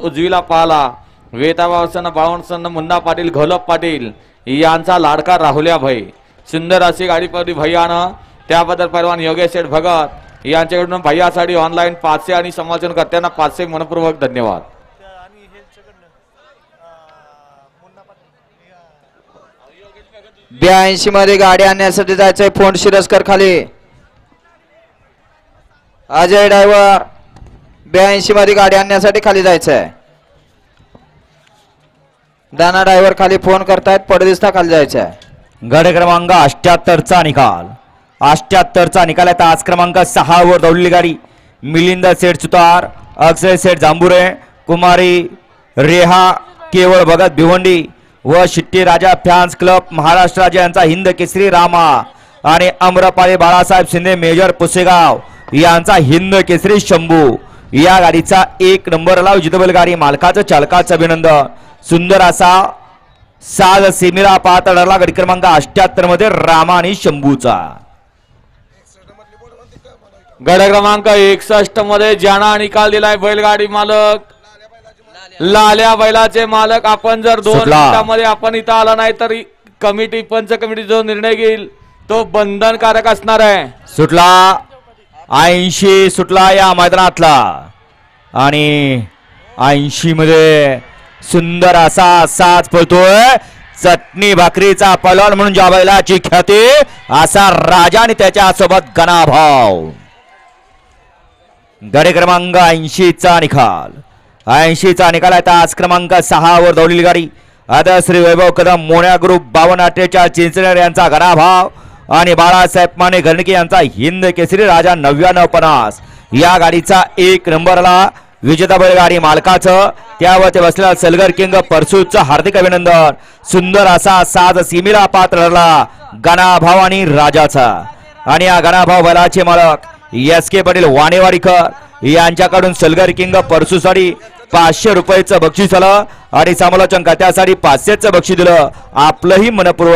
उजवीला पाहला वेताबासन बाळवणसन मुन्ना पाटील घोलप पाटील यांचा लाडका राहुल्या भाई सुंदर अशी गाडी पडली भैयानं त्याबद्दल पैलवान योगेश शेठ भगत यांच्याकडून भैयासाठी ऑनलाईन 500 आणि समालोचन करताना 500 मनपूर्वक धन्यवाद। 82 मध्ये गाडी आणण्यासाठी जायचंय फोन शिरस्कर खाली अजय ड्रायव्हर 82 मध्ये गाडी आणण्यासाठी खाली जायचंय दाना ड्रायव्हर खाली फोन करतायत पडदिस्ता खाली जायचंय। गड क्रमांक 78 चा निकाल 78 चा निकाल आहे। आज क्रमांक 6 वर दौडलेली गाडी मिलिंद सेठ सुतार अक्षय सेठ जांभुरे कुमारी रेहा केवळ भगत भिवंडी व शिट्टी राजा फॅन्स क्लब महाराष्ट्र राज्य यांचा हिंद केसरी रामा आणि अमरपाली बाळासाहेब शिंदे मेजर पुसेगाव यांचा हिंद केसरी शंभू या गाडीचा 1 नंबरला विजेतेबल गाडी मालकाचं चालकाचं अभिनंदन। सुंदर असा साज सिमिरा पाहता ठरला गडी क्रमांक 78 मध्ये रामा आणि शंभूचा। गड क्रमांक 61 मध्ये ज्यांना निकाल दिलाय बैलगाडी मालक लाल्या बैलाचे मालक। आपण जर 2 मिनिटांमध्ये आपण इथं आला नाही तर कमिटी पंच कमिटी जो निर्णय घेईल तो बंधनकारक असणार आहे। सुटला 80 सुटला या मैदानातला आणि 80 मध्ये सुंदर असा साज पळतोय चटणी भाकरीचा पलवान म्हणून ज्या बैलाची ख्याती असा राजा आणि त्याच्या सोबत गणाभाव। गडी क्रमांक 80 चा निकाल 80 चा निकाल आहे। आज क्रमांक 6 वर दौडलेली गाडी आता श्री वैभव कदम मोन्या ग्रुप 5248 चिंचनेर यांचा गणाभाव आणि बाळासाहेब माने घरणके यांचा हिंद केसरी राजा 9950 या गाडीचा 1 नंबरला विजेता बैलगाडी मालकाचं त्यावर ते बसलेला सलगर किंग परसूचं हार्दिक अभिनंदन। सुंदर असा साज सिमिला पात्र ठरला गणाभाव आणि राजाचा आणि या गणाभाव बैलाचे मालक एस के पाटील वाणेवाडीकर यांच्याकडून सलगर किंग परसूसाठी 500 रुपयाचं बक्षीस आलं आणि समालोचन त्यासाठी 500चं बक्षीस दिलं। आपलंही मनपूर्वक